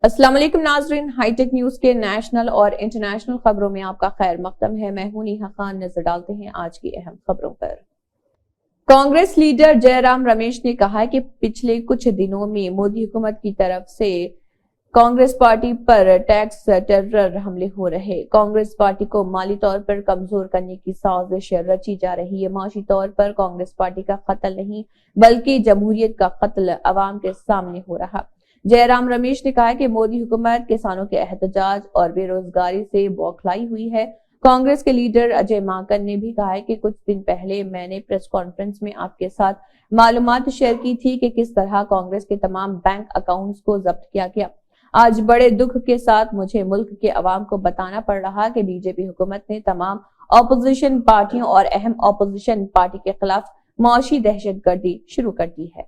अस्सलाम वालेकुम नाजरीन, हाईटेक न्यूज के नेशनल और इंटरनेशनल खबरों में आपका खैर मकदम है। मैं हूं नेहा खान। नजर डालते हैं आज की अहम खबरों पर। कांग्रेस लीडर जयराम रमेश ने कहा है कि पिछले कुछ दिनों में मोदी हुकूमत की तरफ से कांग्रेस पार्टी पर टैक्स टेरर हमले हो रहे। कांग्रेस पार्टी को माली तौर पर कमजोर करने की साजिश रची जा रही है। माशी तौर पर कांग्रेस पार्टी का कत्ल नहीं बल्कि जमहूरियत का कत्ल अवाम के सामने हो रहा। जयराम रमेश ने कहा कि मोदी हुकूमत किसानों के एहतजाज और बेरोजगारी से बौखलाई हुई है। कांग्रेस के लीडर अजय माकन ने भी कहा है कि कुछ दिन पहले मैंने प्रेस कॉन्फ्रेंस में आपके साथ मालूमात शेयर की थी कि किस तरह कांग्रेस के तमाम बैंक अकाउंट्स को जब्त किया गया। आज बड़े दुख के साथ मुझे मुल्क के अवाम को बताना पड़ रहा कि बीजेपी हुकूमत ने तमाम ऑपोजिशन पार्टियों और अहम ऑपोजिशन पार्टी के खिलाफ मुआशी दहशतगर्दी शुरू कर दी है।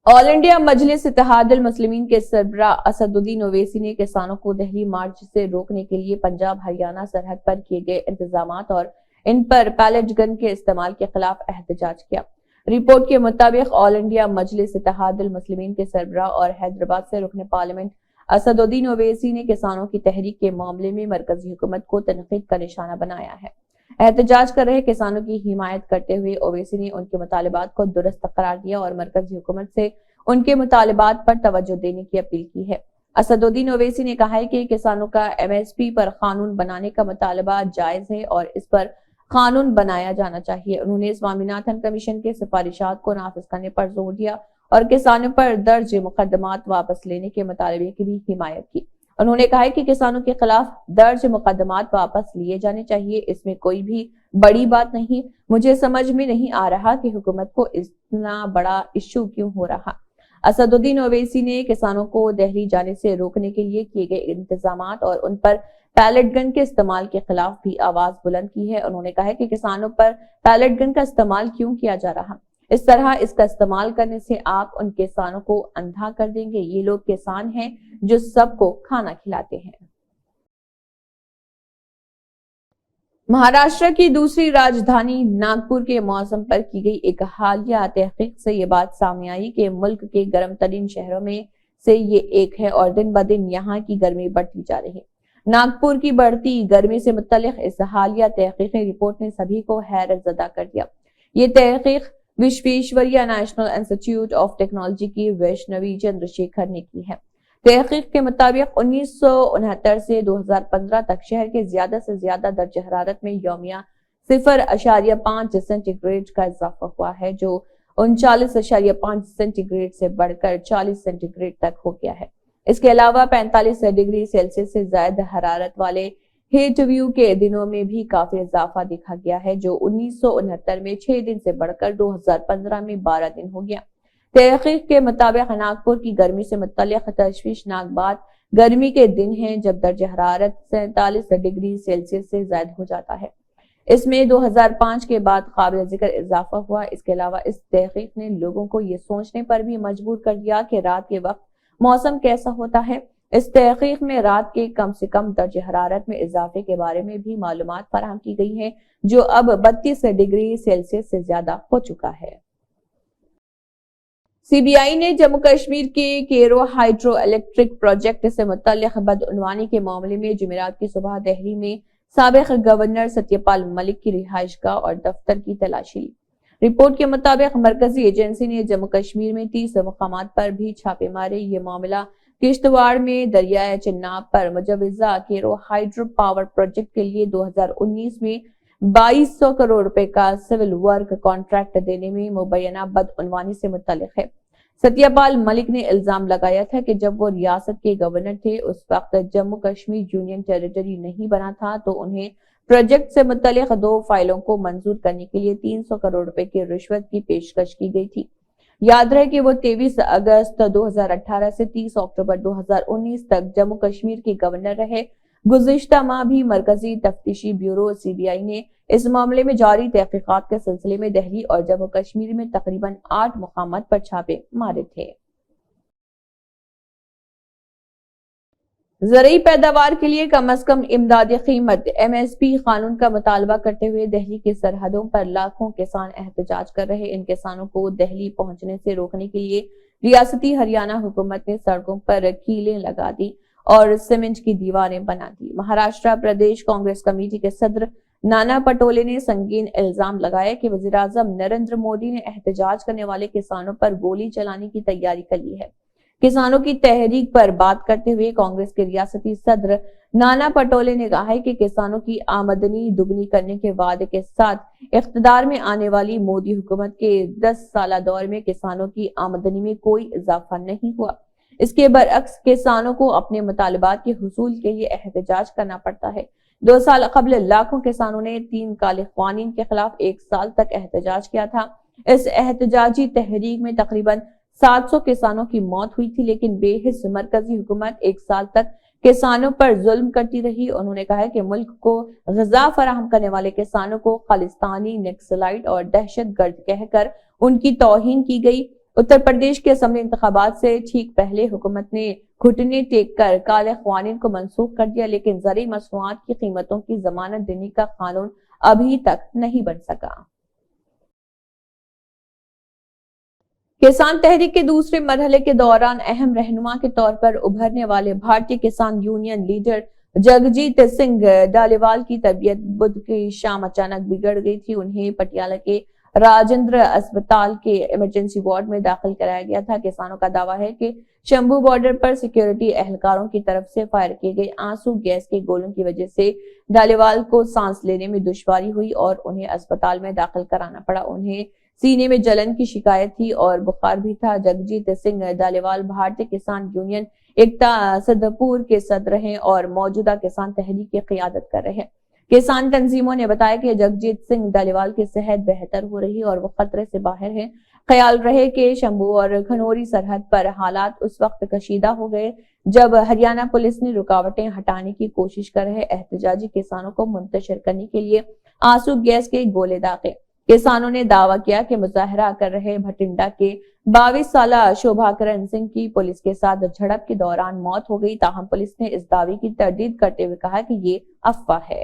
ऑल इंडिया मजलिस इत्तेहादुल मुस्लिमीन के सरबराह असदुद्दीन ओवैसी ने किसानों को दिल्ली मार्च से रोकने के लिए पंजाब हरियाणा सरहद पर किए गए इंतजामात और इन पर पैलेट गन के इस्तेमाल के खिलाफ एहतजाज किया। रिपोर्ट के मुताबिक ऑल इंडिया मजलिस इत्तेहादुल मुस्लिमीन के सरबराह और हैदराबाद से रुकने पार्लियामेंट असदुद्दीन ओवैसी ने किसानों की तहरीक के मामले में मरकजी हुकूमत को तनकीद का निशाना बनाया है। एहतजाज कर रहे किसानों की हिमायत करते हुए ओवैसी ने उनके मुतालिबात को दुरुस्त करार दिया और मरकजी हुकूमत से उनके मुतालिबात पर तवज्जो देने की अपील की है। असदुद्दीन ओवैसी ने कहा है कि किसानों का एमएसपी पर कानून बनाने का मुतालबा जायज है और इस पर कानून बनाया जाना चाहिए। उन्होंने स्वामीनाथन कमीशन के सिफारिशात को नाफिज करने पर जोर दिया और किसानों पर दर्ज मुकदमात वापस लेने के मुतालबे की भी हिमायत की। उन्होंने कहा कि किसानों के खिलाफ दर्ज मुकदमात वापस लिए जाने चाहिए। इसमें कोई भी बड़ी बात नहीं। मुझे समझ में नहीं आ रहा कि हुकूमत को इतना बड़ा इश्यू क्यों हो रहा। असदुद्दीन ओवैसी ने किसानों को दिल्ली जाने से रोकने के लिए किए गए इंतजामात और उन पर पैलेट गन के इस्तेमाल के खिलाफ भी आवाज बुलंद की है। उन्होंने कहा कि किसानों पर पैलेट गन का इस्तेमाल क्यों किया जा रहा। इस तरह इसका इस्तेमाल करने से आप उन किसानों को अंधा कर देंगे। ये लोग किसान हैं जो सबको खाना खिलाते हैं। महाराष्ट्र की दूसरी राजधानी नागपुर के मौसम पर की गई एक हालिया तहकीक से ये बात सामने आई कि मुल्क के गर्म तरीन शहरों में से ये एक है और दिन ब दिन यहाँ की गर्मी बढ़ती जा रही है। नागपुर की बढ़ती गर्मी से मुतल्लिक इस हालिया तहकीकी रिपोर्ट ने सभी को हैरत जदा कर दिया। ये तहकीक Visvesvaraya national institute of technology की वैष्णवी चंद्रशेखर ने की है। तहकीक के मुताबिक 1969 से 2015 तक शहर के ज्यादा से ज्यादा दर्ज हरारत में यौमिया 0.5 सेंटीग्रेड का इजाफा हुआ है, जो 39.5 सेंटीग्रेड से बढ़कर 40 सेंटीग्रेड तक हो गया है। इसके अलावा 45 डिग्री सेल्सियस से ज्यादा हरारत वाले हीट व्यू के दिनों में भी काफी इजाफा देखा गया है, जो 1969 में 6 दिन से बढ़कर 2015 में 12 दिन हो गया। तहकीक के मुताबिक नागपुर की गर्मी से मुतल्लिक तशवीशनाक बात गर्मी के दिन है जब दर्ज हरारत 47 डिग्री सेल्सियस से ज्यादा हो जाता है। इसमें 2005 के बाद काबिल जिक्र इजाफा हुआ। इसके अलावा इस तहकीक ने लोगों को ये सोचने पर भी मजबूर कर दिया कि रात के वक्त मौसम कैसा होता है। इस तहकीक में रात के कम से कम दर्ज हरारत में इजाफे के बारे में भी मालूमात फराहम की गई है, जो अब 32 डिग्री सेल्सियस से ज्यादा हो चुका है। सीबीआई ने जम्मू कश्मीर के केरो हाइड्रो इलेक्ट्रिक प्रोजेक्ट से मुतल्लिक बदउनवानी के मामले में जुमेरात की सुबह दिल्ली में साबिक गवर्नर सत्यपाल मलिक की रिहाइशगाह और दफ्तर की तलाशी ली। रिपोर्ट के मुताबिक मरकजी एजेंसी ने जम्मू कश्मीर में 30 मकामात पर भी छापे मारे। ये मामला किश्तवाड़ में दरियाए चिन्नाब पर मुजवजा केरो हाइड्रो पावर प्रोजेक्ट के लिए 2019 में 2200 करोड़ रुपए का सिविल वर्क कॉन्ट्रैक्ट देने में मुबैना बदउनवानी से मुतल्लिक है। सत्यपाल मलिक ने इल्जाम लगाया था कि जब वो रियासत के गवर्नर थे उस वक्त जम्मू कश्मीर यूनियन टेरिटरी नहीं बना था, तो उन्हें प्रोजेक्ट से मुतल्लिक 2 फाइलों को मंजूर करने के लिए 300 करोड़ रुपए की रिश्वत की पेशकश की गई थी। याद रहे कि वो 23 अगस्त 2018 से 30 अक्टूबर 2019 तक जम्मू कश्मीर के गवर्नर रहे। गुज़िश्ता माह भी मरकजी तफ्तीशी ब्यूरो सीबीआई ने इस मामले में जारी तहकीकात के सिलसिले में दिल्ली और जम्मू कश्मीर में तकरीबन 8 मुकामात पर छापे मारे थे। ज़रूरी पैदावार के लिए कम अज कम इमदादी कीमत एमएसपी कानून का मुतालबा करते हुए दिल्ली की सरहदों पर लाखों किसान एहतजाज कर रहे। इन किसानों को दिल्ली पहुंचने से रोकने के लिए ریاستی ہریانہ حکومت نے سڑکوں پر کیلیں لگا دی اور سیمنٹ کی دیواریں بنا دی۔ مہاراشٹر پردیش کانگریس کمیٹی کے صدر نانا پٹولے نے سنگین الزام لگایا کہ وزیراعظم نریندر مودی نے احتجاج کرنے والے کسانوں پر گولی چلانے کی تیاری کر لی ہے۔ کسانوں کی تحریک پر بات کرتے ہوئے کانگریس کے ریاستی صدر نانا پٹولے نے کہا ہے کہ کسانوں کی آمدنی دگنی کرنے کے وعدے کے ساتھ اقتدار میں آنے والی مودی حکومت کے 10 سالہ دور میں کسانوں کی آمدنی میں کوئی اضافہ نہیں ہوا۔ اس کے برعکس کسانوں کو اپنے مطالبات کے حصول کے لیے احتجاج کرنا پڑتا ہے۔ 2 سال قبل لاکھوں کسانوں نے 3 کالے قوانین کے خلاف 1 سال تک احتجاج کیا تھا۔ اس احتجاجی تحریک میں تقریباً 700 کسانوں کی موت ہوئی تھی، لیکن بے حس مرکزی حکومت 1 سال تک کسانوں پر ظلم کرتی رہی۔ انہوں نے کہا کہ ملک کو غذا فراہم کرنے والے کسانوں کو خالستانی، نکسلائٹ اور دہشت گرد کہہ کر ان کی توہین کی گئی۔ اتر پردیش کے اسمبلی انتخابات سے ٹھیک پہلے حکومت نے گھٹنے ٹیک کر کالے قوانین کو منسوخ کر دیا، لیکن زرعی مصنوعات کی قیمتوں کی ضمانت دینے کا قانون ابھی تک نہیں بن سکا۔ کسان تحریک کے دوسرے مرحلے کے دوران اہم رہنما کے طور پر ابھرنے والے بھارتی کسان یونین لیڈر جگجیت سنگھ ڈالیوال کی طبیعت بدھ کی شام اچانک بگڑ گئی تھی۔ انہیں پٹیالہ کے راجندر اسپتال کے ایمرجنسی وارڈ میں داخل کرایا گیا تھا۔ کسانوں کا دعویٰ ہے کہ شمبھو بارڈر پر سیکیورٹی اہلکاروں کی طرف سے فائر کیے گئے آنسو گیس کے گولوں کی وجہ سے ڈالیوال کو سانس لینے میں دشواری ہوئی اور انہیں اسپتال میں داخل کرانا پڑا۔ انہیں سینے میں جلن کی شکایت تھی اور بخار بھی تھا۔ جگجیت سنگھ ڈالیوال بھارتی کسان یونین ایکتا سدھپور کے صدر ہیں اور موجودہ کسان تحریک کی قیادت کر رہے ہیں۔ کسان تنظیموں نے بتایا کہ جگجیت سنگھ ڈالیوال کی صحت بہتر ہو رہی اور وہ خطرے سے باہر ہیں۔ خیال رہے کہ شمبھو اور کھنوری سرحد پر حالات اس وقت کشیدہ ہو گئے جب ہریانہ پولیس نے رکاوٹیں ہٹانے کی کوشش کر رہے احتجاجی کسانوں کو منتشر کرنے کے لیے آنسو گیس کے گولے داغے۔ کسانوں نے دعویٰ کیا کہ مظاہرہ کر رہے بھٹنڈا کے 22 سالہ شوبھا کرن سنگھ کی پولیس کے ساتھ جھڑپ کے دوران موت ہو گئی، تاہم پولیس نے اس دعوے کی تردید کرتے ہوئے کہا کہ یہ افواہ ہے۔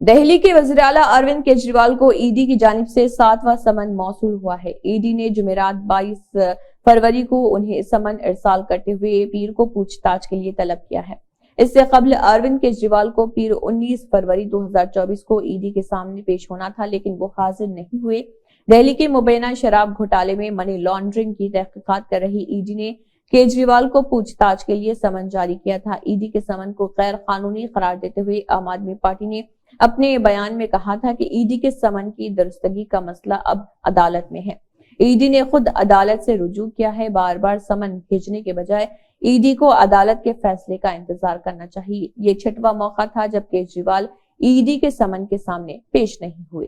دہلی کے وزیر اعلیٰ اروند کیجریوال کو ای ڈی کی جانب سے 7واں سمن موصول ہوا ہے۔ ای ڈی نے جمعرات 22 فروری کو انہیں سمن ارسال کرتے ہوئے پیر کو پوچھ تاچھ کے لیے طلب کیا ہے۔ اس سے قبل اروند کیجریوال کو پیر 19 فروری 2024 کو ای ڈی کے سامنے پیش ہونا تھا، لیکن وہ حاضر نہیں ہوئے۔ دہلی کے مبینہ شراب گھوٹالے میں منی لانڈرنگ کی تحقیقات کر رہی ای ڈی نے کیجریوال کو پوچھ تاچھ کے لیے سمن جاری کیا تھا۔ ای ڈی کے سمن کو غیر قانونی قرار دیتے ہوئے عام آدمی پارٹی نے اپنے بیان میں کہا تھا کہ ای ڈی کے سمن کی درستگی کا مسئلہ اب عدالت میں ہے۔ ای ڈی نے خود عدالت سے رجوع کیا ہے۔ بار بار سمن بھیجنے کے بجائے ای ڈی کو عدالت کے فیصلے کا انتظار کرنا چاہیے۔ یہ 6واں موقع تھا جب کیجریوال ای ڈی کے سمن کے سامنے پیش نہیں ہوئے۔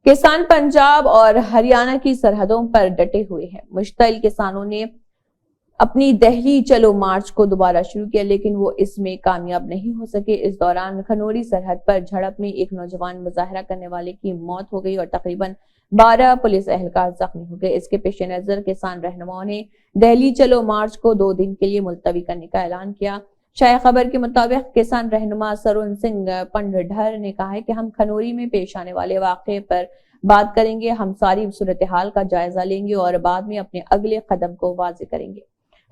کسان پنجاب اور ہریانہ کی سرحدوں پر ڈٹے ہوئے ہیں۔ مشتعل کسانوں نے اپنی دہلی چلو مارچ کو دوبارہ شروع کیا، لیکن وہ اس میں کامیاب نہیں ہو سکے۔ اس دوران کھنوری سرحد پر جھڑپ میں ایک نوجوان مظاہرہ کرنے والے کی موت ہو گئی اور تقریباً 12 پولیس اہلکار زخمی ہو گئے۔ اس کے پیش نظر کسان رہنماؤں نے دہلی چلو مارچ کو 2 دن کے لیے ملتوی کرنے کا اعلان کیا۔ شائع خبر کے مطابق کسان رہنما سرون سنگھ پنڈھر نے کہا ہے کہ ہم کھنوری میں پیش آنے والے واقعے پر بات کریں گے، ہم ساری صورتحال کا جائزہ لیں گے اور بعد میں اپنے اگلے قدم کو واضح کریں گے۔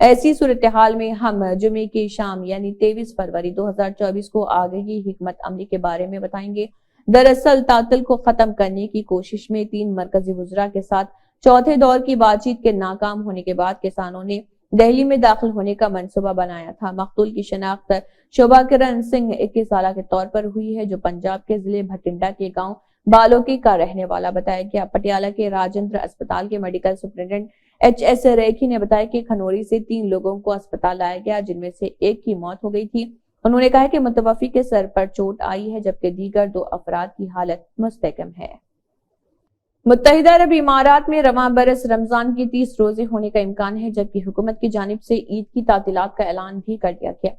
ایسی صورتحال میں ہم جمعے کی شام یعنی 23 فروری 2024 کو آگہی حکمت عملی کے بارے میں بتائیں گے۔ دراصل تعطل کو ختم کرنے کی کوشش میں 3 مرکزی وزراء کے ساتھ چوتھے دور کی بات چیت کے ناکام ہونے کے بعد کسانوں نے دہلی میں داخل ہونے کا منصوبہ بنایا تھا۔ مقتول کی شناخت شوبھا کرن سنگھ 21 سالہ کے طور پر ہوئی ہے، جو پنجاب کے ضلع بھٹنڈا کے گاؤں بالوکی کا رہنے والا بتایا گیا۔ پٹیالہ کے راجندر اسپتال کے میڈیکل سپرنٹنڈنٹ HS ریکھی نے بتایا کہ کھنوری سے 3 لوگوں کو اسپتال لایا گیا، جن میں سے ایک کی موت ہو گئی تھی۔ انہوں نے کہا کہ متوفی کے سر پر چوٹ آئی ہے، جبکہ دیگر 2 افراد کی حالت مستحکم ہے۔ متحدہ عرب امارات میں رواں برس رمضان کی 30 روزے ہونے کا امکان ہے، جبکہ حکومت کی جانب سے عید کی تعطیلات کا اعلان بھی کر دیا گیا۔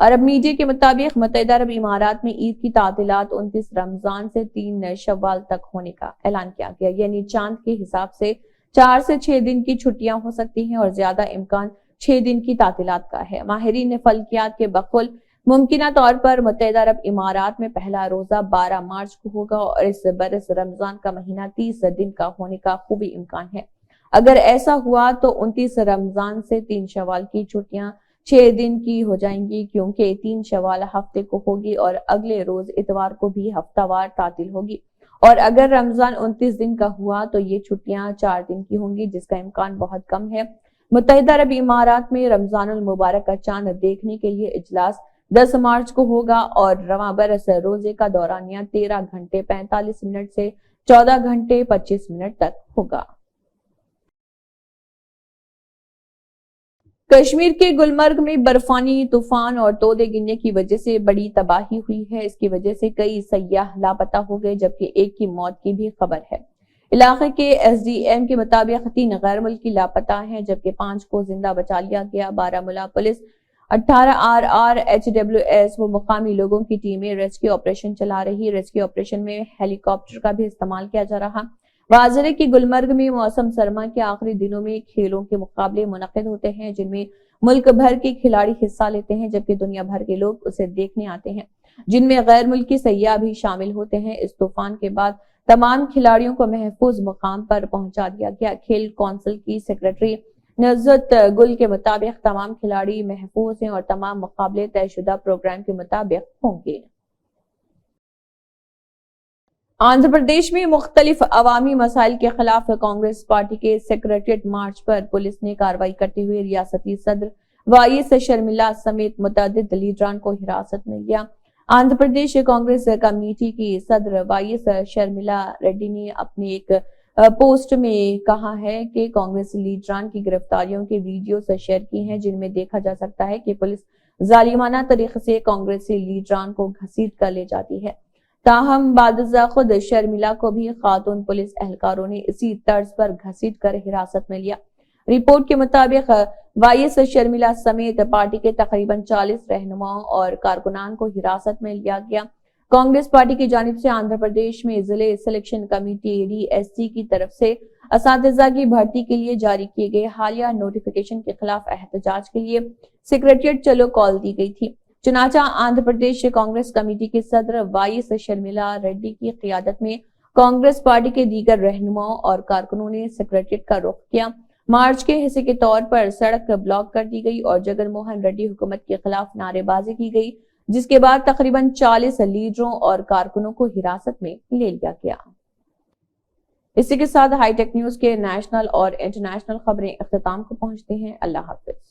عرب میڈیا کے مطابق متحدہ عرب امارات میں عید کی تعطیلات 29 رمضان سے 3 شوال تک ہونے کا اعلان کیا گیا، یعنی چاند کے حساب سے 4 سے 6 دن کی چھٹیاں ہو سکتی ہیں اور زیادہ امکان 6 دن کی تعطیلات کا ہے۔ ماہرین فلکیات کے بقول मुमकिना तौर पर मुत्तहिदा अरब इमारात में पहला रोजा 12 मार्च को होगा और इस बरस रमजान का महीना 30 दिन का होने का खूबी इम्कान है। अगर ऐसा हुआ तो 29 रमजान से 3 शवाल की छुट्टियां 6 दिन की हो जाएंगी, क्योंकि 3 शवाल हफ्ते को होगी और अगले रोज इतवार को भी हफ्तावार तातील होगी। और अगर रमजान 29 दिन का हुआ तो ये छुट्टियां 4 दिन की होंगी, जिसका इम्कान बहुत कम है। मुत्तहिदा अरब इमारात में रमजानुल मुबारक का चांद देखने के लिए इजलास 10 मार्च को होगा और रवां बरस रोजे का दौरानिया 13 घंटे 45 मिनट से 14 घंटे 25 मिनट तक होगा। कश्मीर के गुलमर्ग में बर्फानी तूफान और तोदे गिरने की वजह से बड़ी तबाही हुई है। इसकी वजह से कई सयाह लापता हो गए, जबकि एक की मौत की भी खबर है। इलाके के एसडीएम के मुताबिक 3 गैर मुल्की लापता हैं, जबकि 5 को जिंदा बचा लिया गया। बारामूला पुलिस 18 RRHWS व मुकामी लोगों की टीमें रेस्क्यू ऑपरेशन चला रही। रेस्क्यू ऑपरेशन में हेलीकॉप्टर का भी इस्तेमाल किया जा रहा। वाज़ेह है कि गुलमर्ग में मौसम सरमा के आखिरी दिनों में खेलों के मुकाबले मुनक्किद होते हैं, जिनमें मुल्क भर के खिलाड़ी हिस्सा लेते हैं, जबकि दुनिया भर के लोग उसे देखने आते हैं, जिनमें गैर मुल्की सयाह भी शामिल होते हैं। इस तूफान के बाद तमाम खिलाड़ियों को महफूज मुकाम पर पहुंचा दिया गया। खेल कौंसिल की सेक्रेटरी नज़रत गुल के मुताबिक तमाम खिलाड़ी महफूज हैं और तमाम मुकाबले तयशुदा प्रोग्राम के मुताबिक होंगे। आंध्र प्रदेश में मुख्तलिफ अवामी मसाइल के खिलाफ कांग्रेस पार्टी के सेक्रेटरिएट मार्च पर पुलिस ने कार्रवाई करते हुए रियासती सदर वाईएस शर्मिला समेत मुतअद्दिद लीडरान को हिरासत में लिया। आंध्र प्रदेश कांग्रेस कमेटी की सदर वाईएस शर्मिला रेड्डी ने अपने एक पोस्ट में कहा है कि कांग्रेस लीडरान की गिरफ्तारियों के वीडियो शेयर की हैं, जिनमें देखा जा सकता है कि पुलिस जालिमाना तरीके से कांग्रेसी लीडरान को घसीट कर ले जाती है। ताहम बादजा खुद शर्मिला को भी खातून पुलिस एहलकारों ने इसी तर्ज पर घसीट कर हिरासत में लिया। रिपोर्ट के मुताबिक वाईएस शर्मिला समेत पार्टी के तकरीबन 40 रहनुमाओं और कारकुनान को हिरासत में लिया गया। कांग्रेस पार्टी की जानिब से आंध्र प्रदेश में जिले सिलेक्शन कमेटी DSC की तरफ से असातिज़ा की भर्ती के लिए जारी किए गए हालिया नोटिफिकेशन के खिलाफ एहतजाज के लिए सेक्रेटरिएट चलो कॉल दी गई थी। चुनाचा आंध्र प्रदेश कांग्रेस कमेटी के सदर वाईएस शर्मिला रेड्डी की क़ियादत में कांग्रेस पार्टी के दीगर रहनुमाओं और कारकुनों ने सेक्रेटरिएट का रुख किया। मार्च के हिस्से के तौर पर सड़क ब्लॉक कर दी गई और जगन मोहन रेड्डी हुकूमत के खिलाफ नारेबाजी की गई, जिसके बाद तकरीबन 40 लीडरों और कारकुनों को हिरासत में ले लिया गया। इसी के साथ हाईटेक न्यूज के नेशनल और इंटरनेशनल खबरें इख्तिताम को पहुंचती हैं। अल्लाह हाफिज।